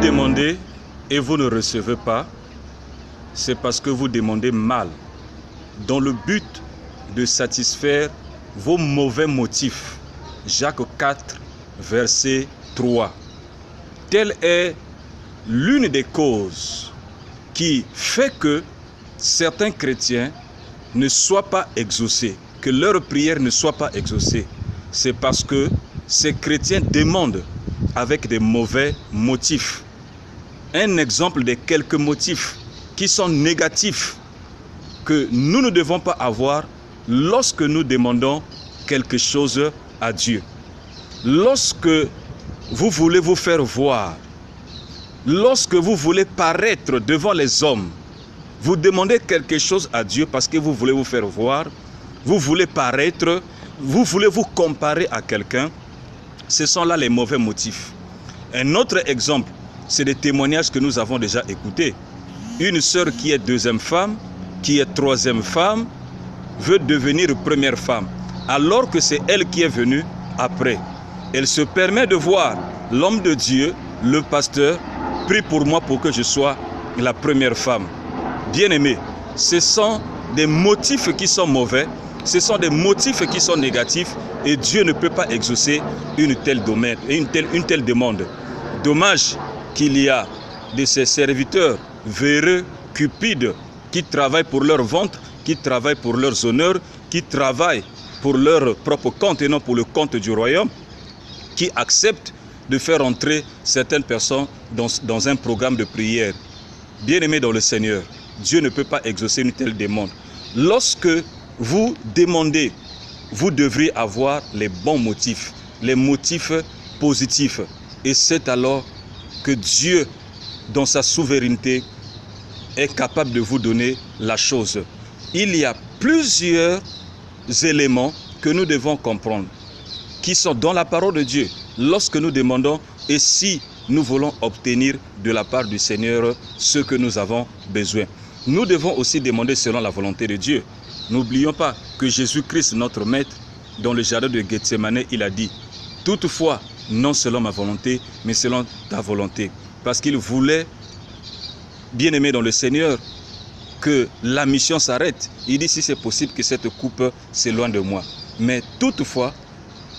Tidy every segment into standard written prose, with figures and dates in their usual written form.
demandez et vous ne recevez pas, c'est parce que vous demandez mal, dans le but de satisfaire vos mauvais motifs. Jacques 4, verset 3. Telle est l'une des causes qui fait que certains chrétiens ne soient pas exaucés, que leurs prières ne soient pas exaucées. C'est parce que ces chrétiens demandent avec des mauvais motifs. Un exemple des quelques motifs qui sont négatifs que nous ne devons pas avoir lorsque nous demandons quelque chose à Dieu. Lorsque vous voulez vous faire voir, lorsque vous voulez paraître devant les hommes, vous demandez quelque chose à Dieu parce que vous voulez vous faire voir, vous voulez paraître, vous voulez vous comparer à quelqu'un, ce sont là les mauvais motifs. Un autre exemple, c'est des témoignages que nous avons déjà écoutés. Une sœur qui est deuxième femme, qui est troisième femme, veut devenir première femme, alors que c'est elle qui est venue après. Elle se permet de voir l'homme de Dieu, le pasteur, prie pour moi pour que je sois la première femme. Bien-aimés, ce sont des motifs qui sont mauvais, ce sont des motifs qui sont négatifs et Dieu ne peut pas exaucer une telle demande. Dommage qu'il y a de ces serviteurs véreux, cupides, qui travaillent pour leur ventre, qui travaillent pour leurs honneurs, qui travaillent pour leur propre compte et non pour le compte du royaume, qui acceptent de faire entrer certaines personnes dans un programme de prière. Bien-aimés dans le Seigneur, Dieu ne peut pas exaucer une telle demande. Lorsque vous demandez, vous devriez avoir les bons motifs, les motifs positifs. Et c'est alors que Dieu, dans sa souveraineté, est capable de vous donner la chose. Il y a plusieurs éléments que nous devons comprendre, qui sont dans la parole de Dieu. Lorsque nous demandons, et si nous voulons obtenir de la part du Seigneur ce que nous avons besoin. Nous devons aussi demander selon la volonté de Dieu. N'oublions pas que Jésus-Christ, notre Maître, dans le jardin de Gethsémane, il a dit « Toutefois, non selon ma volonté, mais selon ta volonté. » Parce qu'il voulait, bien aimé dans le Seigneur, que la mission s'arrête. Il dit si c'est possible que cette coupe s'éloigne de moi. Mais toutefois,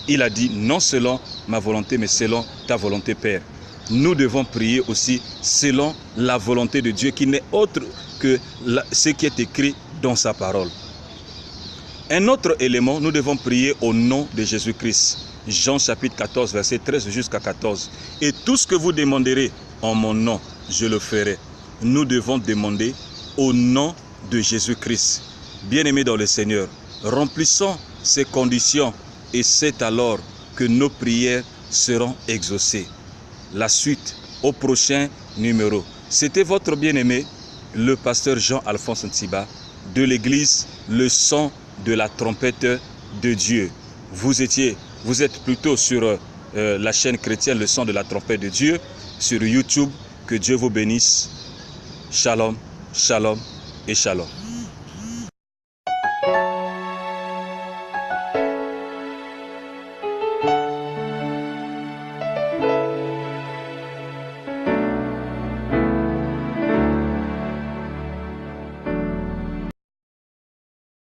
il a dit non selon ma volonté, mais selon ta volonté, Père. Nous devons prier aussi selon la volonté de Dieu, qui n'est autre que ce qui est écrit dans sa parole. Un autre élément, nous devons prier au nom de Jésus-Christ. Jean chapitre 14, verset 13 jusqu'à 14. Et tout ce que vous demanderez en mon nom, je le ferai. Nous devons demander au nom de Jésus-Christ. Bien-aimés dans le Seigneur, remplissons ces conditions et c'est alors que nos prières seront exaucées. La suite au prochain numéro. C'était votre bien-aimé, le pasteur Jean-Alphonse Ntsiba de l'église Le Son de la Trompette de Dieu. Vous êtes plutôt sur la chaîne chrétienne Le Son de la Trompette de Dieu, sur YouTube. Que Dieu vous bénisse. Shalom, shalom et shalom.